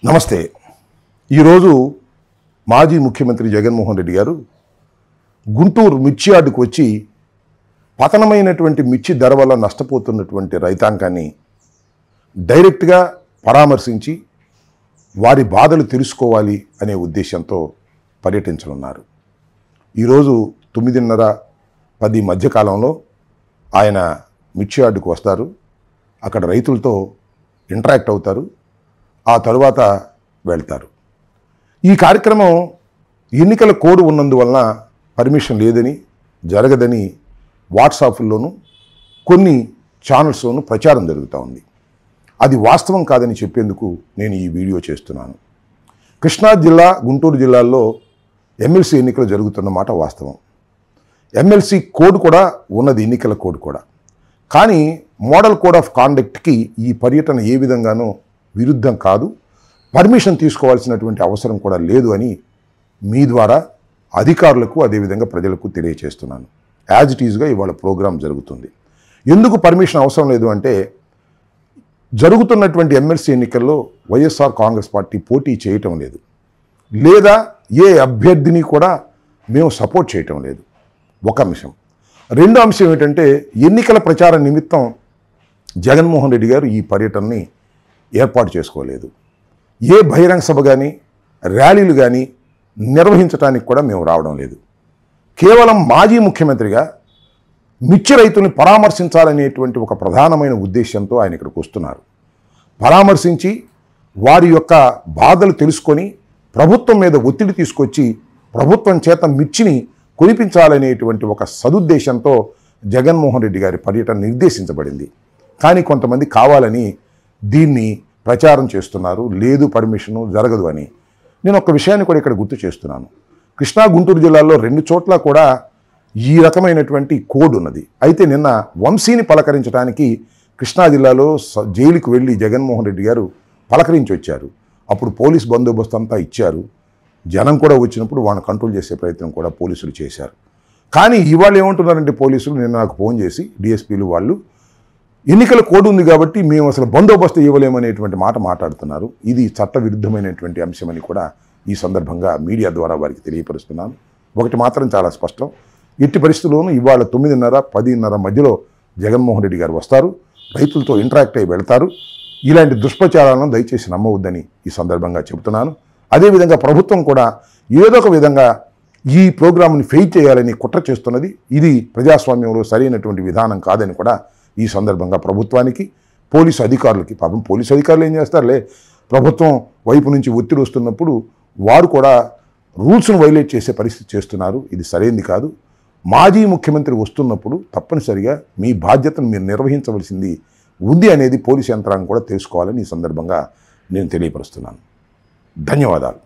నమస్తే. ఈరోజు మాజీ ముఖ్యమంత్రి జగన్మోహన్ రెడ్డి గారు గుంటూరు మిర్చి యార్డుకు వచ్చి పతనమైనటువంటి మిర్చి ధర వల్ల నష్టపోతున్నటువంటి రైతాంగాన్ని డైరెక్ట్గా పరామర్శించి వారి బాధలు తెలుసుకోవాలి అనే ఉద్దేశంతో పర్యటించనున్నారు. ఈరోజు 9:30-10 మధ్యకాలంలో ఆయన మిర్చి యార్డుకు వస్తారు. అక్కడ రైతులతో ఇంటరాక్ట్ అవుతారు. ఆ తరువాత వెళ్తారు. ఈ కార్యక్రమం ఎన్నికల కోడ్ ఉన్నందువలన పర్మిషన్ లేదని, జరగదని వాట్సాప్లోనూ కొన్ని ఛానల్స్లోనూ ప్రచారం జరుగుతూ ఉంది. అది వాస్తవం కాదని చెప్పేందుకు నేను ఈ వీడియో చేస్తున్నాను. కృష్ణా జిల్లా, గుంటూరు జిల్లాల్లో ఎమ్మెల్సీ ఎన్నికలు జరుగుతున్నమాట వాస్తవం. ఎమ్మెల్సీ కోడ్ కూడా ఉన్నది, ఎన్నికల కోడ్ కూడా. కానీ మోడల్ కోడ్ ఆఫ్ కాండక్ట్కి ఈ పర్యటన ఏ విధంగానూ విరుద్ధం కాదు, పర్మిషన్ తీసుకోవాల్సినటువంటి అవసరం కూడా లేదు అని మీ ద్వారా అధికారులకు అదేవిధంగా ప్రజలకు తెలియచేస్తున్నాను. యాజ్ ఇట్ ఈజ్గా ఇవాళ ప్రోగ్రాం జరుగుతుంది. ఎందుకు పర్మిషన్ అవసరం లేదు అంటే, జరుగుతున్నటువంటి ఎమ్మెల్సీ ఎన్నికల్లో వైఎస్ఆర్ కాంగ్రెస్ పార్టీ పోటీ చేయటం లేదు, లేదా ఏ అభ్యర్థిని కూడా మేము సపోర్ట్ చేయటం లేదు. ఒక అంశం. రెండో అంశం ఏంటంటే, ఎన్నికల ప్రచార నిమిత్తం జగన్మోహన్ రెడ్డి గారు ఈ పర్యటనని ఏర్పాటు చేసుకోలేదు. ఏ బహిరంగ సభ కానీ, ర్యాలీలు కానీ నిర్వహించడానికి కూడా మేము రావడం లేదు. కేవలం మాజీ ముఖ్యమంత్రిగా మిర్చి రైతుల్ని పరామర్శించాలనేటువంటి ఒక ప్రధానమైన ఉద్దేశంతో ఆయన ఇక్కడికి వస్తున్నారు. పరామర్శించి వారి యొక్క బాధలు తెలుసుకొని ప్రభుత్వం మీద ఒత్తిడి తీసుకొచ్చి ప్రభుత్వం చేత మిర్చిని కొనిపించాలనేటువంటి ఒక సదుద్దేశంతో జగన్మోహన్ రెడ్డి గారి పర్యటన నిర్దేశించబడింది. కానీ కొంతమంది కావాలని దీన్ని ప్రచారం చేస్తున్నారు. లేదు, పర్మిషను జరగదు అని. నేను ఒక విషయాన్ని కూడా ఇక్కడ గుర్తు చేస్తున్నాను. కృష్ణా, గుంటూరు జిల్లాల్లో 2 చోట్ల కూడా ఈ రకమైనటువంటి కోడ్ ఉన్నది. అయితే నిన్న వంశీని పలకరించడానికి కృష్ణా జిల్లాలో జైలుకు వెళ్ళి జగన్మోహన్ రెడ్డి గారు పలకరించి వచ్చారు. అప్పుడు పోలీస్ బందోబస్తు అంతా ఇచ్చారు. జనం కూడా వచ్చినప్పుడు వాళ్ళని కంట్రోల్ చేసే ప్రయత్నం కూడా పోలీసులు చేశారు. కానీ ఇవాళ ఏమంటున్నారంటే పోలీసులు, నిన్న నాకు ఫోన్ చేసి డిఎస్పీలు వాళ్ళు, ఎన్నికల కోడ్ ఉంది కాబట్టి మేము అసలు బందోబస్తు ఇవ్వలేమనేటువంటి మాట మాట్లాడుతున్నారు. ఇది చట్టవిరుద్ధమైనటువంటి అంశమని కూడా ఈ సందర్భంగా మీడియా ద్వారా వారికి తెలియపరుస్తున్నాను. ఒకటి మాత్రం చాలా స్పష్టం, ఎట్టి పరిస్థితుల్లోనూ ఇవాళ 9:30-10:30 మధ్యలో జగన్మోహన్ రెడ్డి గారు వస్తారు, రైతులతో ఇంటరాక్ట్ అయ్యి వెళ్తారు. ఇలాంటి దుష్ప్రచారాలను దయచేసి నమ్మవద్దని ఈ సందర్భంగా చెబుతున్నాను. అదేవిధంగా ప్రభుత్వం కూడా ఏదో ఒక విధంగా ఈ ప్రోగ్రాంని ఫెయిల్ చేయాలని కుట్ర చేస్తున్నది. ఇది ప్రజాస్వామ్యంలో సరైనటువంటి విధానం కాదని కూడా ఈ సందర్భంగా ప్రభుత్వానికి, పోలీసు అధికారులకి, పాపం పోలీసు అధికారులు ఏం చేస్తారులే, ప్రభుత్వం వైపు నుంచి ఒత్తిడి వస్తున్నప్పుడు వారు కూడా రూల్స్ను వైలేట్ చేసే పరిస్థితి చేస్తున్నారు. ఇది సరైనది కాదు. మాజీ ముఖ్యమంత్రి వస్తున్నప్పుడు తప్పనిసరిగా మీ బాధ్యతను మీరు నిర్వహించవలసింది ఉంది అనేది పోలీసు యంత్రాంగం కూడా తెలుసుకోవాలని ఈ సందర్భంగా నేను తెలియపరుస్తున్నాను. ధన్యవాదాలు.